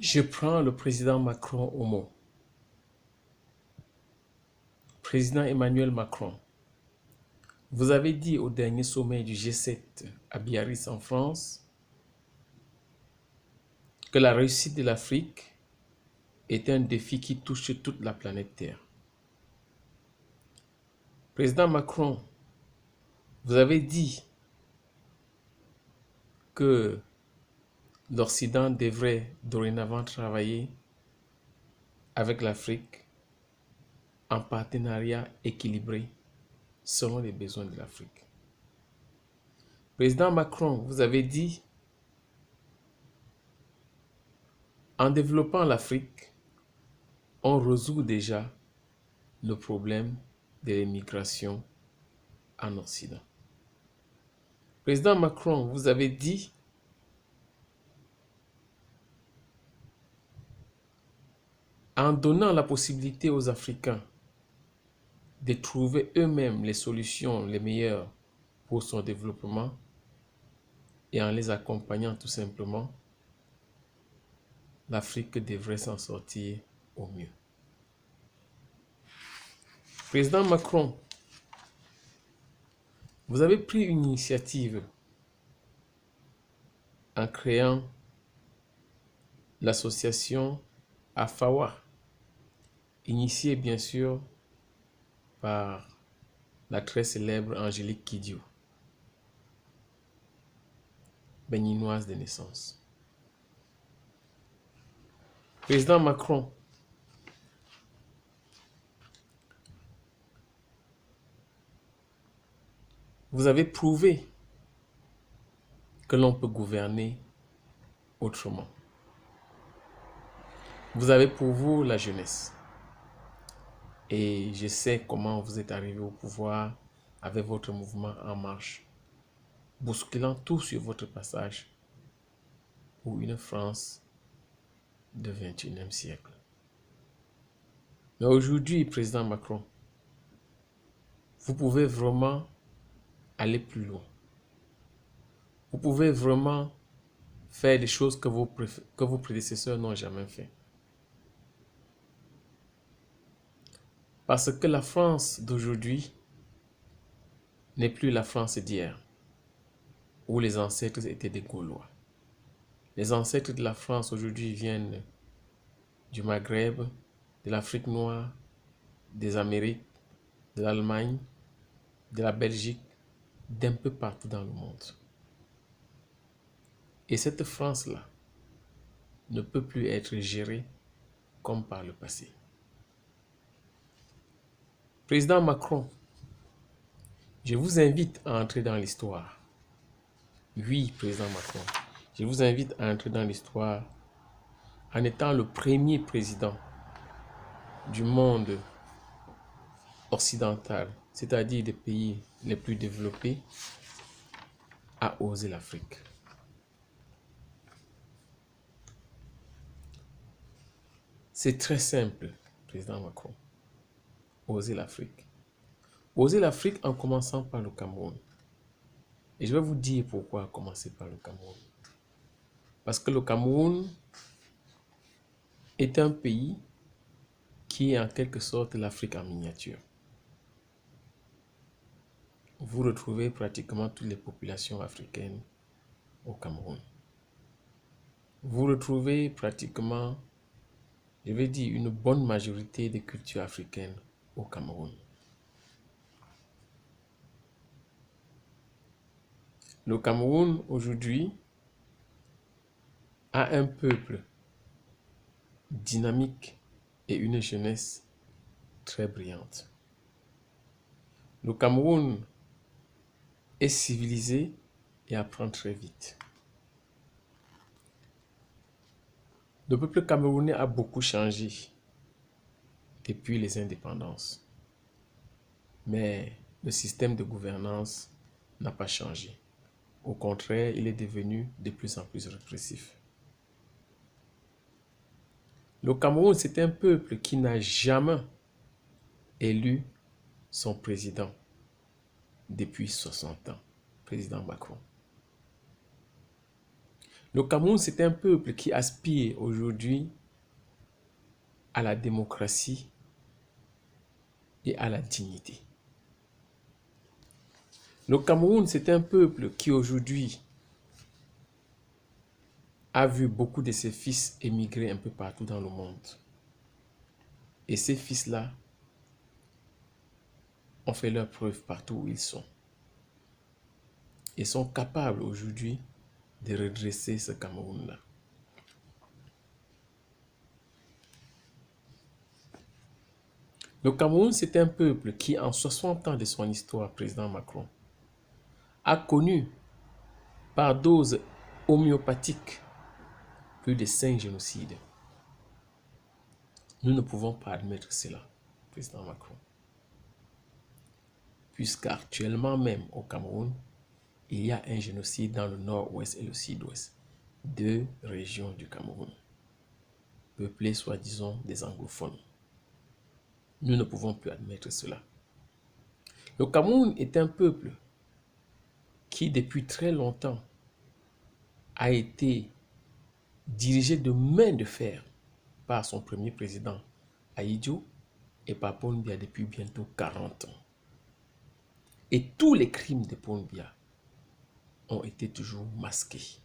Je prends le président Macron au mot. Président Emmanuel Macron, vous avez dit au dernier sommet du G7 à Biarritz en France que la réussite de l'Afrique est un défi qui touche toute la planète Terre. Président Macron, vous avez dit que l'Occident devrait dorénavant travailler avec l'Afrique en partenariat équilibré selon les besoins de l'Afrique. Président Macron, vous avez dit, en développant l'Afrique, on résout déjà le problème de l'immigration en Occident. Président Macron, vous avez dit, en donnant la possibilité aux Africains de trouver eux-mêmes les solutions les meilleures pour son développement et en les accompagnant tout simplement, l'Afrique devrait s'en sortir au mieux. Président Macron, vous avez pris une initiative en créant l'association AFAWA, initiée bien sûr par la très célèbre Angélique Kidjo, béninoise de naissance. Président Macron, vous avez prouvé que l'on peut gouverner autrement. Vous avez pour vous la jeunesse. Et je sais comment vous êtes arrivé au pouvoir avec votre mouvement En Marche, bousculant tout sur votre passage pour une France du XXIe siècle. Mais aujourd'hui, président Macron, vous pouvez vraiment aller plus loin. Vous pouvez vraiment faire des choses que vos prédécesseurs n'ont jamais fait. Parce que la France d'aujourd'hui n'est plus la France d'hier, où les ancêtres étaient des Gaulois. Les ancêtres de la France aujourd'hui viennent du Maghreb, de l'Afrique noire, des Amériques, de l'Allemagne, de la Belgique, d'un peu partout dans le monde. Et cette France-là ne peut plus être gérée comme par le passé. Président Macron, je vous invite à entrer dans l'histoire. Oui, président Macron, je vous invite à entrer dans l'histoire en étant le premier président du monde occidental, c'est-à-dire des pays les plus développés, à oser l'Afrique. C'est très simple, président Macron. Oser l'Afrique. Oser l'Afrique en commençant par le Cameroun. Et je vais vous dire pourquoi commencer par le Cameroun. Parce que le Cameroun est un pays qui est en quelque sorte l'Afrique en miniature. Vous retrouvez pratiquement toutes les populations africaines au Cameroun. Vous retrouvez pratiquement, je vais dire, une bonne majorité des cultures africaines au Cameroun. Le Cameroun, aujourd'hui, a un peuple dynamique et une jeunesse très brillante. Le Cameroun est civilisé et apprend très vite. Le peuple camerounais a beaucoup changé depuis les indépendances. Mais le système de gouvernance n'a pas changé. Au contraire, il est devenu de plus en plus répressif. Le Cameroun, c'est un peuple qui n'a jamais élu son président depuis 60 ans, président Macron. Le Cameroun, c'est un peuple qui aspire aujourd'hui à la démocratie et à la dignité. Le Cameroun, c'est un peuple qui aujourd'hui a vu beaucoup de ses fils émigrer un peu partout dans le monde. Et ces fils-là ont fait leurs preuves partout où ils sont. Et sont capables aujourd'hui de redresser ce Cameroun-là. Le Cameroun, c'est un peuple qui, en 60 ans de son histoire, président Macron, a connu par dose homéopathique plus de 5 génocides. Nous ne pouvons pas admettre cela, président Macron. Puisqu'actuellement même au Cameroun, il y a un génocide dans le nord-ouest et le sud-ouest. 2 régions du Cameroun, peuplées soi-disant des anglophones. Nous ne pouvons plus admettre cela. Le Cameroun est un peuple qui, depuis très longtemps, a été dirigé de main de fer par son premier président, Ahidjo, et par Paul Biya depuis bientôt 40 ans. Et tous les crimes de Paul Biya ont été toujours masqués.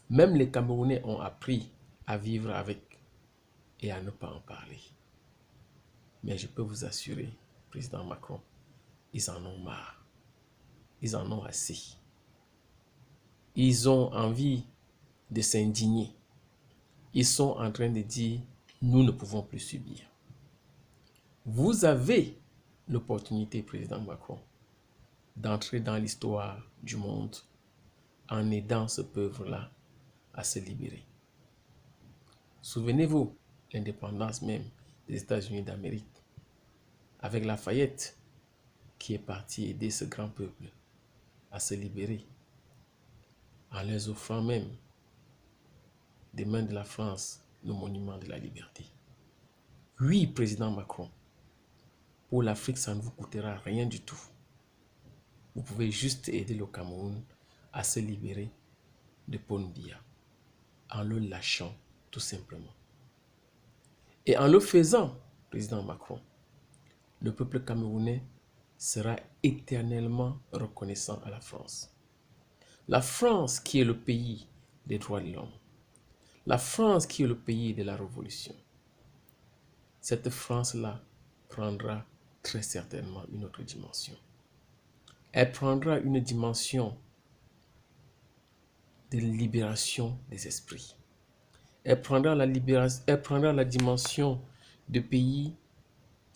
Même les Camerounais ont appris à vivre avec et à ne pas en parler. Mais je peux vous assurer, président Macron, ils en ont marre. Ils en ont assez. Ils ont envie de s'indigner. Ils sont en train de dire, nous ne pouvons plus subir. Vous avez l'opportunité, président Macron, d'entrer dans l'histoire du monde en aidant ce peuple-là à se libérer. Souvenez-vous, l'indépendance même des États-Unis d'Amérique, avec Lafayette, qui est parti aider ce grand peuple à se libérer, en les offrant même des mains de la France le monument de la liberté. Oui, président Macron, pour l'Afrique, ça ne vous coûtera rien du tout. Vous pouvez juste aider le Cameroun à se libérer de Paul Biya en le lâchant tout simplement. Et en le faisant, président Macron, le peuple camerounais sera éternellement reconnaissant à la France. La France qui est le pays des droits de l'homme. La France qui est le pays de la révolution. Cette France-là prendra très certainement une autre dimension. Elle prendra une dimension de libération des esprits. Elle prendra la dimension de pays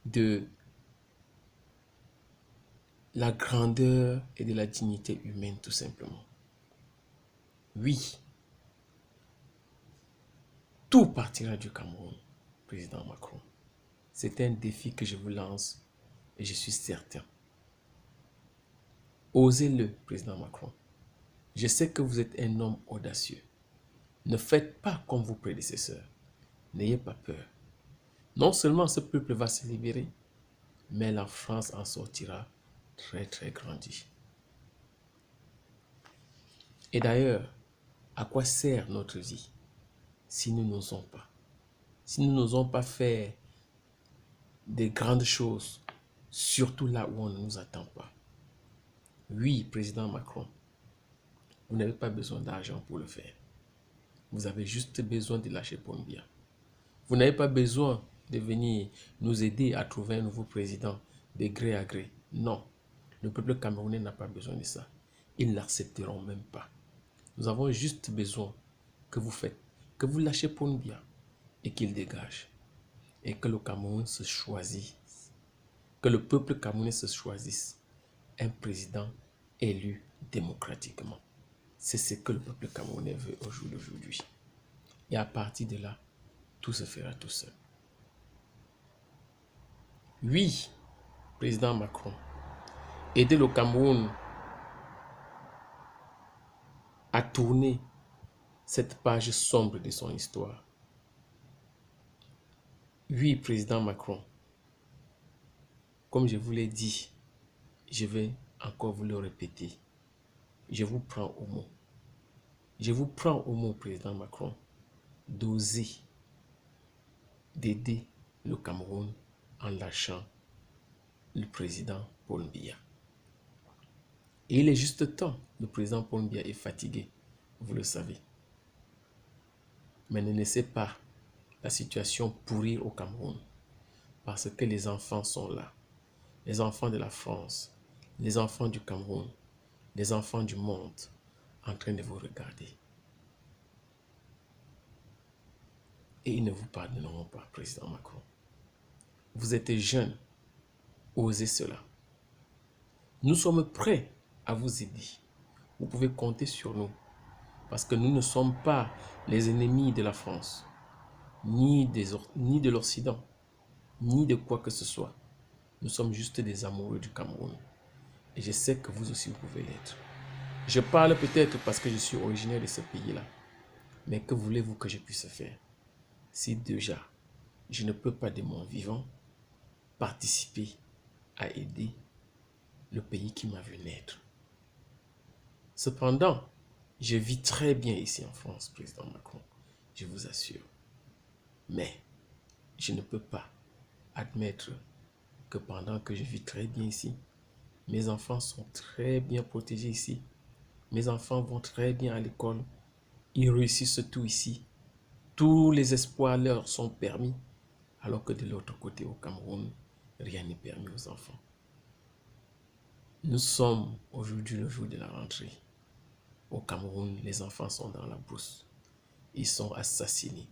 de la grandeur et de la dignité humaine, tout simplement. Oui, tout partira du Cameroun, président Macron. C'est un défi que je vous lance et je suis certain. Osez-le, président Macron. Je sais que vous êtes un homme audacieux. Ne faites pas comme vos prédécesseurs. N'ayez pas peur. Non seulement ce peuple va se libérer, mais la France en sortira très très grandie. Et d'ailleurs, à quoi sert notre vie si nous n'osons pas? Si nous n'osons pas faire des grandes choses, surtout là où on ne nous attend pas. Oui, président Macron, vous n'avez pas besoin d'argent pour le faire. Vous avez juste besoin de lâcher Paul Biya. Vous n'avez pas besoin de venir nous aider à trouver un nouveau président de gré à gré. Non, le peuple camerounais n'a pas besoin de ça. Ils ne l'accepteront même pas. Nous avons juste besoin que vous lâchez Paul Biya et qu'il dégage. Et que le Cameroun se choisisse, que le peuple camerounais se choisisse un président élu démocratiquement. C'est ce que le peuple camerounais veut au jour d'aujourd'hui. Et à partir de là, tout se fera tout seul. Oui, président Macron, aider le Cameroun à tourner cette page sombre de son histoire. Oui, président Macron, comme je vous l'ai dit, je vais encore vous le répéter. Je vous prends au mot. Je vous prends au mot, président Macron, d'oser, d'aider le Cameroun en lâchant le président Paul Biya. Et il est juste temps, le président Paul Biya est fatigué, vous le savez. Mais ne laissez pas la situation pourrir au Cameroun, parce que les enfants sont là. Les enfants de la France, les enfants du Cameroun, les enfants du monde, en train de vous regarder. Et ils ne vous pardonneront pas, président Macron. Vous êtes jeune, osez cela. Nous sommes prêts à vous aider. Vous pouvez compter sur nous, parce que nous ne sommes pas les ennemis de la France, ni de l'Occident, ni de quoi que ce soit. Nous sommes juste des amoureux du Cameroun. Et je sais que vous aussi, vous pouvez l'être. Je parle peut-être parce que je suis originaire de ce pays-là. Mais que voulez-vous que je puisse faire si déjà je ne peux pas de mon vivant participer à aider le pays qui m'a vu naître? Cependant, je vis très bien ici en France, président Macron, je vous assure. Mais je ne peux pas admettre que pendant que je vis très bien ici, mes enfants sont très bien protégés ici. Mes enfants vont très bien à l'école. Ils réussissent tout ici. Tous les espoirs leur sont permis. Alors que de l'autre côté, au Cameroun, rien n'est permis aux enfants. Nous sommes aujourd'hui le jour de la rentrée. Au Cameroun, les enfants sont dans la brousse. Ils sont assassinés.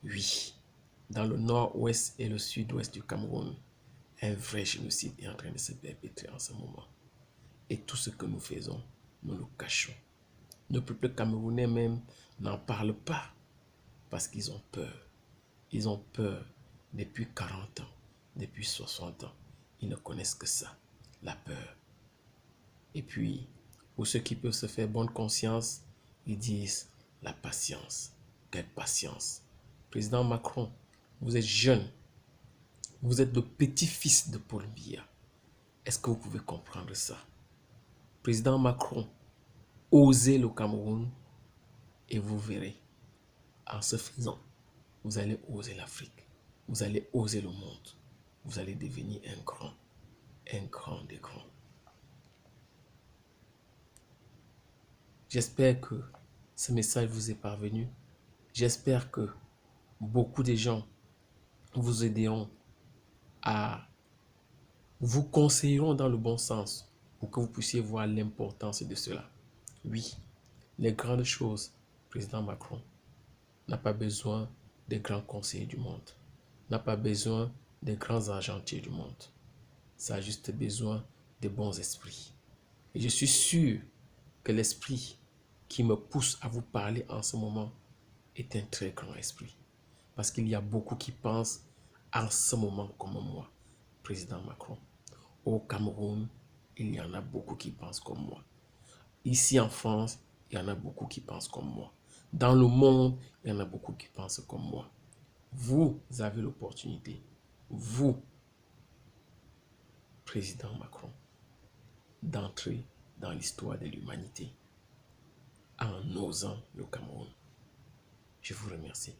Oui, dans le nord-ouest et le sud-ouest du Cameroun, un vrai génocide est en train de se perpétrer en ce moment. Et tout ce que nous faisons, nous le cachons. Le peuple camerounais même n'en parle pas parce qu'ils ont peur. Ils ont peur depuis 40 ans, depuis 60 ans. Ils ne connaissent que ça, la peur. Et puis, pour ceux qui peuvent se faire bonne conscience, ils disent la patience. Quelle patience. Président Macron, vous êtes jeune. Vous êtes le petit-fils de Paul Biya. Est-ce que vous pouvez comprendre ça? Président Macron, osez le Cameroun et vous verrez. En ce faisant, vous allez oser l'Afrique. Vous allez oser le monde. Vous allez devenir un grand des grands. J'espère que ce message vous est parvenu. J'espère que beaucoup de gens vous aideront vous conseilleront dans le bon sens pour que vous puissiez voir l'importance de cela. Oui, les grandes choses, président Macron, n'a pas besoin des grands conseillers du monde, n'a pas besoin des grands argentiers du monde. Ça a juste besoin de bons esprits. Et je suis sûr que l'esprit qui me pousse à vous parler en ce moment est un très grand esprit. Parce qu'il y a beaucoup qui pensent en ce moment comme moi, président Macron. Au Cameroun, il y en a beaucoup qui pensent comme moi. Ici en France, il y en a beaucoup qui pensent comme moi. Dans le monde, il y en a beaucoup qui pensent comme moi. Vous avez l'opportunité, vous, président Macron, d'entrer dans l'histoire de l'humanité en osant le Cameroun. Je vous remercie.